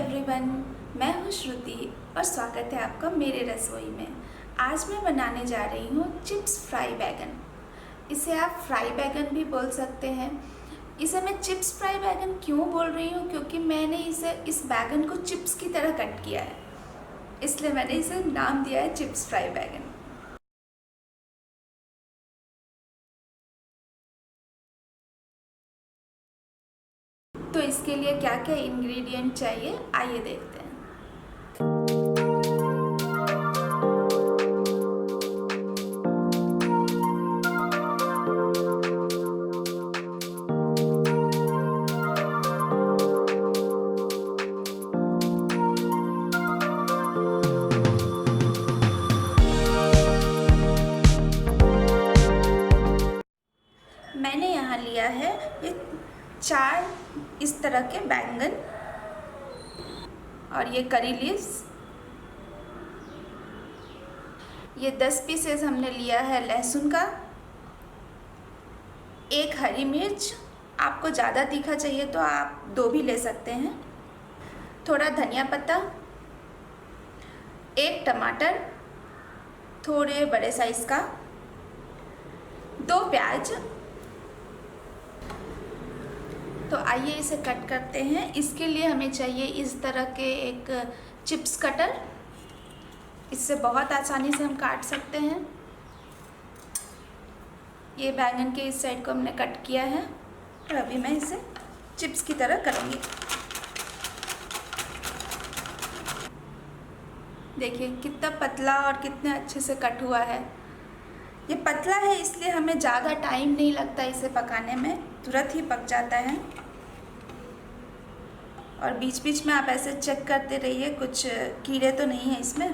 Everyone, मैं हूँ श्रुति और स्वागत है आपका मेरे रसोई में। आज मैं बनाने जा रही हूँ चिप्स फ्राई बैगन। इसे आप फ्राई बैगन भी बोल सकते हैं। इसे मैं चिप्स फ्राई बैगन क्यों बोल रही हूँ, क्योंकि मैंने इस बैगन को चिप्स की तरह कट किया है, इसलिए मैंने इसे नाम दिया है चिप्स फ्राई बैगन। तो इसके लिए क्या क्या इंग्रेडिएंट चाहिए, आइए देखते हैं। मैंने यहाँ लिया है ये 4 इस तरह के बैंगन और ये करी लीव्स। ये 10 पीसेस हमने लिया है लहसुन का। 1 हरी मिर्च, आपको ज़्यादा तीखा चाहिए तो आप 2 भी ले सकते हैं। थोड़ा धनिया पत्ता, 1 टमाटर थोड़े बड़े साइज़ का, 2 प्याज। तो आइए इसे कट करते हैं। इसके लिए हमें चाहिए इस तरह के एक चिप्स कटर। इससे बहुत आसानी से हम काट सकते हैं। ये बैंगन के इस साइड को हमने कट किया है और अभी मैं इसे चिप्स की तरह करूँगी। देखिए कितना पतला और कितने अच्छे से कट हुआ है। ये पतला है इसलिए हमें ज़्यादा टाइम नहीं लगता इसे पकाने में, तुरंत ही पक जाता है। और बीच बीच में आप ऐसे चेक करते रहिए कुछ कीड़े तो नहीं है इसमें।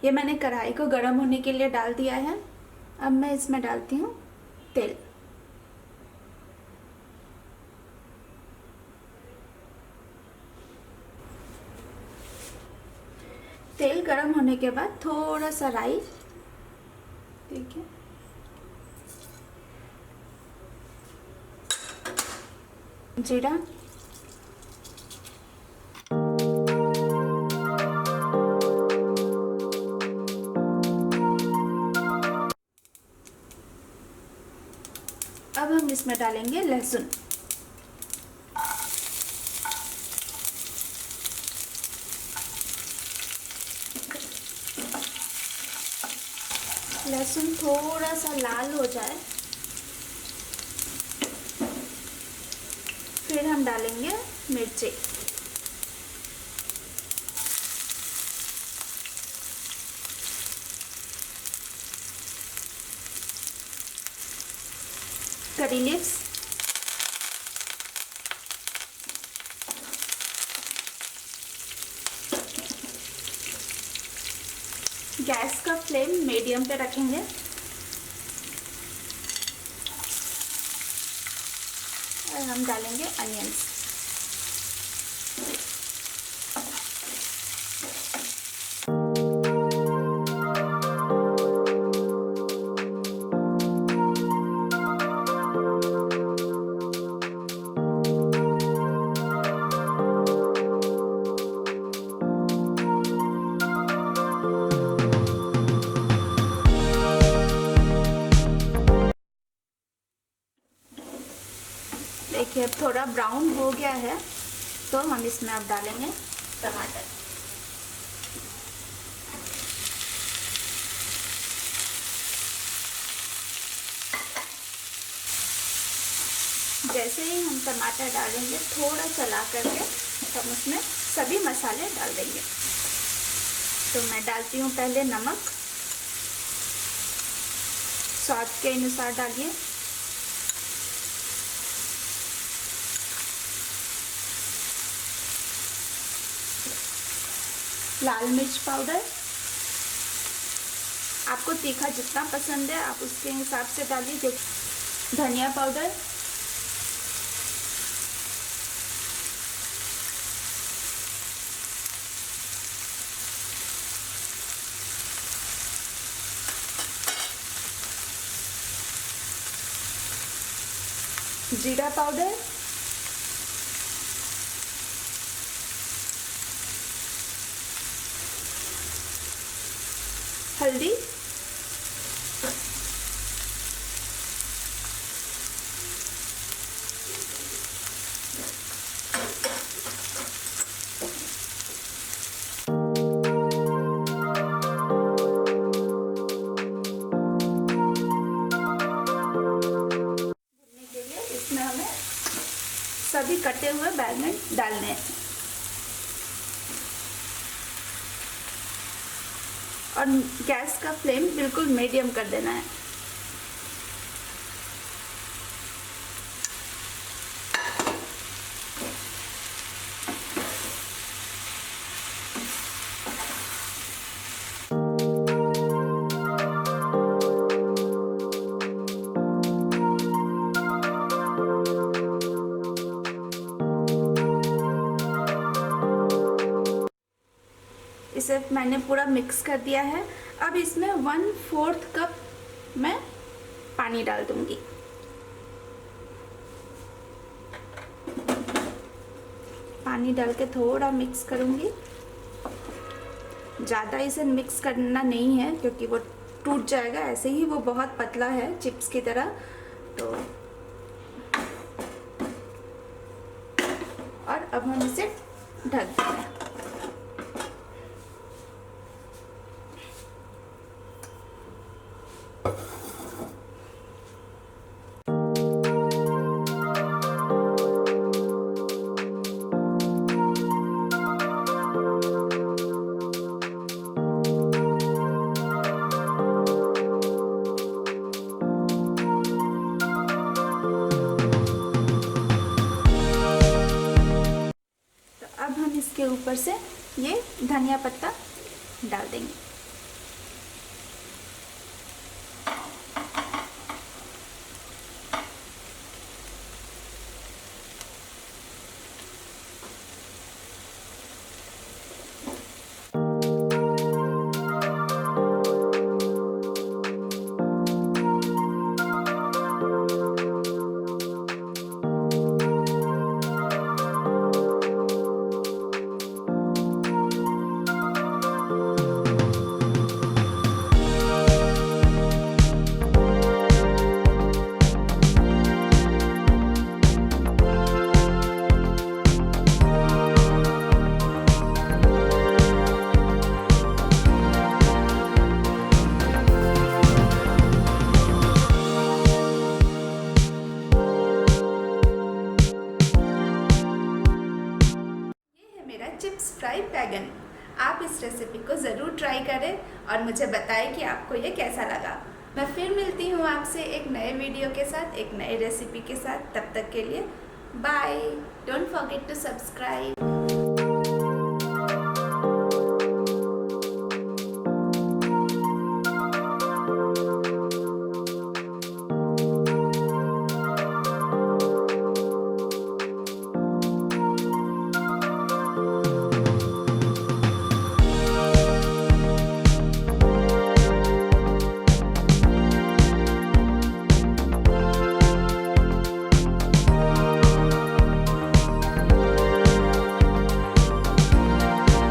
ये मैंने कढ़ाई को गर्म होने के लिए डाल दिया है। अब मैं इसमें डालती हूँ तेल। तेल गरम होने के बाद थोड़ा सा राई, देखिए, जीरा, अब हम इसमें डालेंगे लहसुन। लहसुन थोड़ा सा लाल हो जाए फिर हम डालेंगे मिर्ची। करी लीव्स, गैस का फ्लेम मीडियम पे रखेंगे और हम डालेंगे अनियंस। देखिए अब थोड़ा ब्राउन हो गया है तो हम इसमें अब डालेंगे टमाटर। जैसे ही हम टमाटर डालेंगे थोड़ा चला करके हम उसमें सभी मसाले डाल देंगे। तो मैं डालती हूँ पहले नमक, स्वाद के अनुसार डालिए। लाल मिर्च पाउडर, आपको तीखा जितना पसंद है आप उसके हिसाब से डालिए। धनिया पाउडर, जीरा पाउडर, हल्दी, सभी कटे हुए बैंगन डालने हैं और गैस का फ्लेम बिल्कुल मीडियम कर देना है। इसे मैंने पूरा मिक्स कर दिया है। अब इसमें 1/4 कप मैं पानी डाल दूंगी। पानी डाल के थोड़ा मिक्स करूंगी। ज़्यादा इसे मिक्स करना नहीं है क्योंकि वो टूट जाएगा, ऐसे ही वो बहुत पतला है चिप्स की तरह। तो और अब हम इसे ढक देंगे। इसके ऊपर से ये धनिया पत्ता डाल देंगे। रेसिपी को ज़रूर ट्राई करें और मुझे बताएं कि आपको ये कैसा लगा। मैं फिर मिलती हूँ आपसे एक नए वीडियो के साथ, एक नए रेसिपी के साथ। तब तक के लिए bye. Don't forget to subscribe.